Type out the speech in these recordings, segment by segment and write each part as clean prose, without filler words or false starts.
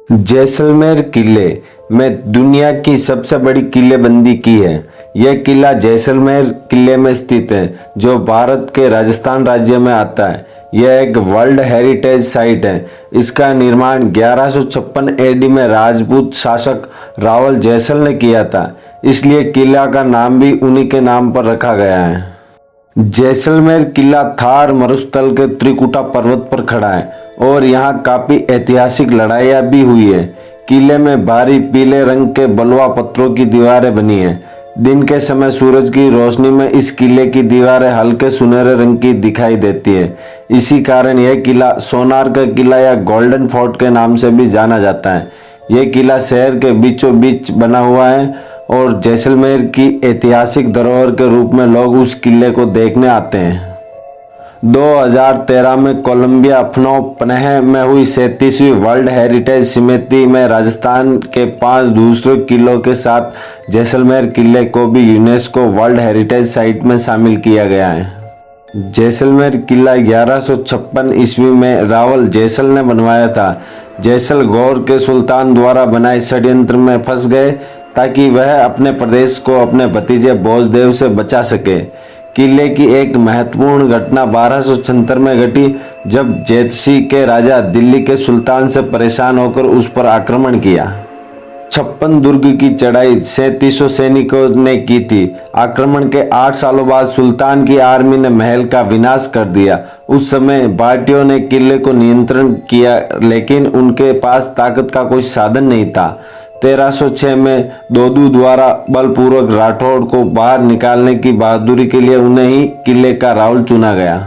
जैसलमेर किले में दुनिया की सबसे बड़ी किलेबंदी की है। यह किला जैसलमेर किले में स्थित है, जो भारत के राजस्थान राज्य में आता है। यह एक वर्ल्ड हेरिटेज साइट है। इसका निर्माण 1156 एडी में राजपूत शासक रावल जैसल ने किया था, इसलिए किला का नाम भी उन्हीं के नाम पर रखा गया है। जैसलमेर किला थार मरुस्थल के त्रिकुटा पर्वत पर खड़ा है और यहाँ काफी ऐतिहासिक लड़ाइयाँ भी हुई है। किले में भारी पीले रंग के बलुआ पत्थरों की दीवारें बनी हैं। दिन के समय सूरज की रोशनी में इस किले की दीवारें हल्के सुनहरे रंग की दिखाई देती है। इसी कारण यह किला सोनार का किला या गोल्डन फोर्ट के नाम से भी जाना जाता है। यह किला शहर के बीचों बीच बना हुआ है और जैसलमेर की ऐतिहासिक धरोहर के रूप में लोग उस किले को देखने आते हैं। 2013 में कोलंबिया फनोम पेन्ह में हुई 37वीं वर्ल्ड हेरिटेज समिति में राजस्थान के 5 दूसरे किलों के साथ जैसलमेर किले को भी यूनेस्को वर्ल्ड हेरिटेज साइट में शामिल किया गया है। जैसलमेर किला 1156 ईस्वी में रावल जैसल ने बनवाया था। जैसल गौर के सुल्तान द्वारा बनाए षड्यंत्र में फंस गए ताकि वह अपने प्रदेश को अपने भतीजे भोजदेव से बचा सके। किले की एक महत्वपूर्ण घटना 1276 में घटी, जब जैतसी के राजा दिल्ली के सुल्तान से परेशान होकर उस पर आक्रमण किया। 56 दुर्ग की चढ़ाई 3700 सैनिकों ने की थी। आक्रमण के 8 सालों बाद सुल्तान की आर्मी ने महल का विनाश कर दिया। उस समय भाटियों ने किले को नियंत्रण किया, लेकिन उनके पास ताकत का कोई साधन नहीं था। 1306 में दोदू द्वारा बलपूर्वक राठौड़ को बाहर निकालने की बहादुरी के लिए उन्हें ही किले का रावल चुना गया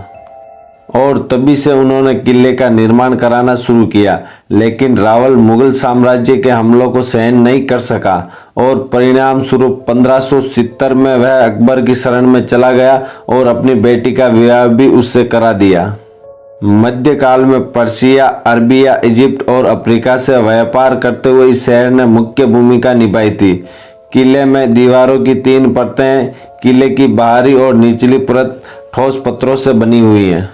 और तभी से उन्होंने किले का निर्माण कराना शुरू किया। लेकिन रावल मुगल साम्राज्य के हमलों को सहन नहीं कर सका और परिणाम स्वरूप 1570 में वह अकबर की शरण में चला गया और अपनी बेटी का विवाह भी उससे करा दिया। मध्यकाल में पर्शिया, अरबिया, इजिप्ट और अफ्रीका से व्यापार करते हुए इस शहर ने मुख्य भूमिका निभाई थी। किले में दीवारों की 3 परतें किले की बाहरी और निचली परत ठोस पत्थरों से बनी हुई हैं।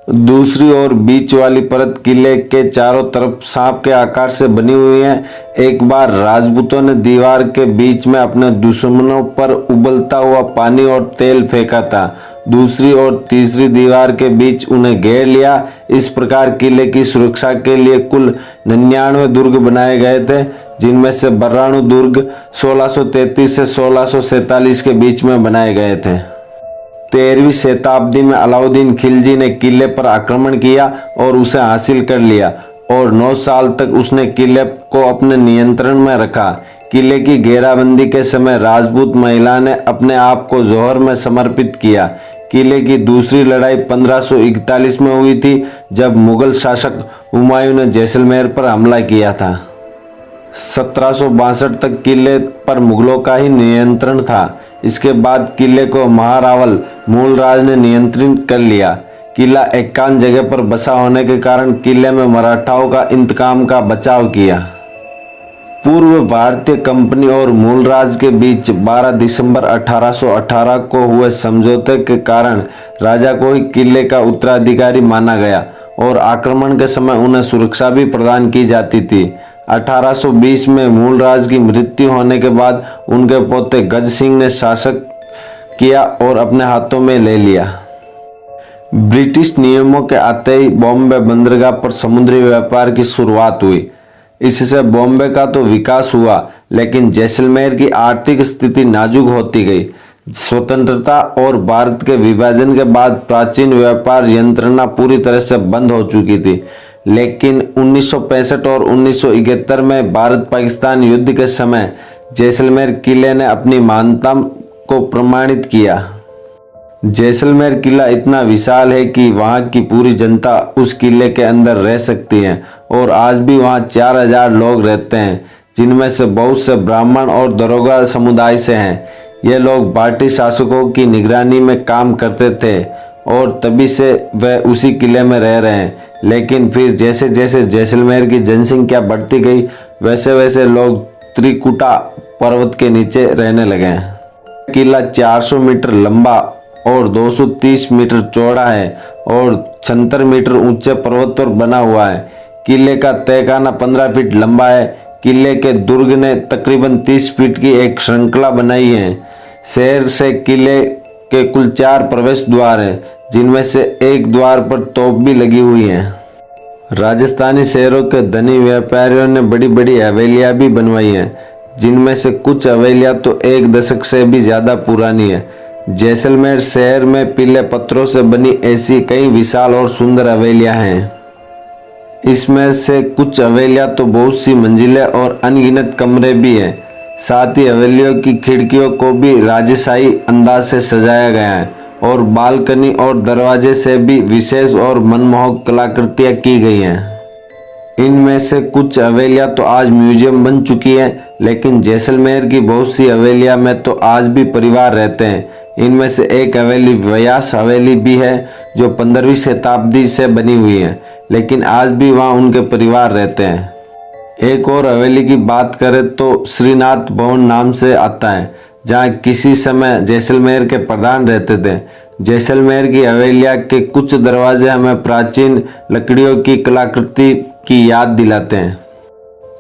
दूसरी और बीच वाली परत किले के चारों तरफ सांप के आकार से बनी हुई है। एक बार राजपूतों ने दीवार के बीच में अपने दुश्मनों पर उबलता हुआ पानी और तेल फेंका था। दूसरी और तीसरी दीवार के बीच उन्हें घेर लिया। इस प्रकार किले की सुरक्षा के लिए कुल 99 दुर्ग बनाए गए थे, जिनमें से बर्राणु दुर्ग 1633 से 1647 के बीच में बनाए गए थे। 13वीं शताब्दी में अलाउद्दीन खिलजी ने किले पर आक्रमण किया और उसे हासिल कर लिया और 9 साल तक उसने किले को अपने नियंत्रण में रखा। किले की घेराबंदी के समय राजपूत महिला ने अपने आप को जौहर में समर्पित किया। किले की दूसरी लड़ाई 1541 में हुई थी, जब मुगल शासक हुमायूं ने जैसलमेर पर हमला किया था। 1762 तक किले पर मुगलों का ही नियंत्रण था। इसके बाद किले को महारावल मूलराज ने नियंत्रित कर लिया। किला एकांत जगह पर बसा होने के कारण किले में मराठाओं का इंतकाम का बचाव किया। पूर्व भारतीय कंपनी और मूलराज के बीच 12 दिसंबर 1818 को हुए समझौते के कारण राजा को ही किले का उत्तराधिकारी माना गया और आक्रमण के समय उन्हें सुरक्षा भी प्रदान की जाती थी। 1820 में मूलराज की मृत्यु होने के बाद उनके पोते गज सिंह ने शासन किया और अपने हाथों में ले लिया। ब्रिटिश नियमों के आते ही बॉम्बे बंदरगाह पर समुद्री व्यापार की शुरुआत हुई। इससे बॉम्बे का तो विकास हुआ, लेकिन जैसलमेर की आर्थिक स्थिति नाजुक होती गई। स्वतंत्रता और भारत के विभाजन के बाद प्राचीन व्यापार यंत्रणा पूरी तरह से बंद हो चुकी थी। लेकिन 1965 और 1971 में भारत पाकिस्तान युद्ध के समय जैसलमेर किले ने अपनी मान्यता को प्रमाणित किया। जैसलमेर किला इतना विशाल है कि वहाँ की पूरी जनता उस किले के अंदर रह सकती है और आज भी वहाँ 4000 लोग रहते हैं, जिनमें से बहुत से ब्राह्मण और दरोगा समुदाय से हैं। ये लोग भारतीय शासकों की निगरानी में काम करते थे और तभी से वह उसी किले में रह रहे हैं। लेकिन फिर जैसे जैसे जैसलमेर की जनसंख्या बढ़ती गई, वैसे वैसे लोग त्रिकुटा पर्वत के नीचे रहने लगे। किला 400 मीटर लंबा और 230 मीटर चौड़ा है और 76 मीटर ऊंचे पर्वत पर बना हुआ है। किले का तहखाना 15 फीट लंबा है। किले के दुर्ग ने तकरीबन 30 फीट की एक श्रृंखला बनाई है। शहर से किले के कुल 4 प्रवेश द्वार हैं, जिनमें से एक द्वार पर तोप भी लगी हुई है। राजस्थानी शहरों के धनी व्यापारियों ने बड़ी बड़ी हवेलियां भी बनवाई हैं, जिनमें से कुछ हवेलियां तो 1 दशक से भी ज़्यादा पुरानी है। जैसलमेर शहर में पीले पत्थरों से बनी ऐसी कई विशाल और सुंदर हवेलियां हैं। इसमें से कुछ हवेलियां तो बहुत सी मंजिलें और अनगिनत कमरे भी हैं। साथ ही हवेलियों की खिड़कियों को भी राजशाही अंदाज से सजाया गया है और बालकनी और दरवाजे से भी विशेष और मनमोहक कलाकृतियां की गई हैं। इनमें से कुछ हवेलियां तो आज म्यूजियम बन चुकी हैं, लेकिन जैसलमेर की बहुत सी हवेलियां में तो आज भी परिवार रहते हैं। इनमें से एक हवेली व्यास हवेली भी है, जो 15वीं शताब्दी से बनी हुई है, लेकिन आज भी वहाँ उनके परिवार रहते हैं। एक और हवेली की बात करें तो श्रीनाथ भवन नाम से आता है, जहाँ किसी समय जैसलमेर के प्रधान रहते थे। जैसलमेर की हवेलियाँ के कुछ दरवाजे हमें प्राचीन लकड़ियों की कलाकृति की याद दिलाते हैं।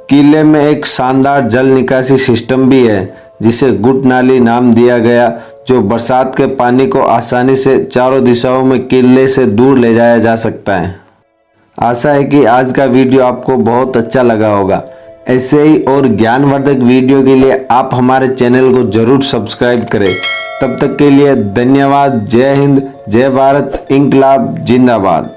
किले में एक शानदार जल निकासी सिस्टम भी है, जिसे गुट नाली नाम दिया गया, जो बरसात के पानी को आसानी से चारों दिशाओं में किले से दूर ले जाया जा सकता है। आशा है कि आज का वीडियो आपको बहुत अच्छा लगा होगा। ऐसे ही और ज्ञानवर्धक वीडियो के लिए आप हमारे चैनल को जरूर सब्सक्राइब करें। तब तक के लिए धन्यवाद। जय हिंद, जय भारत, इंकलाब जिंदाबाद।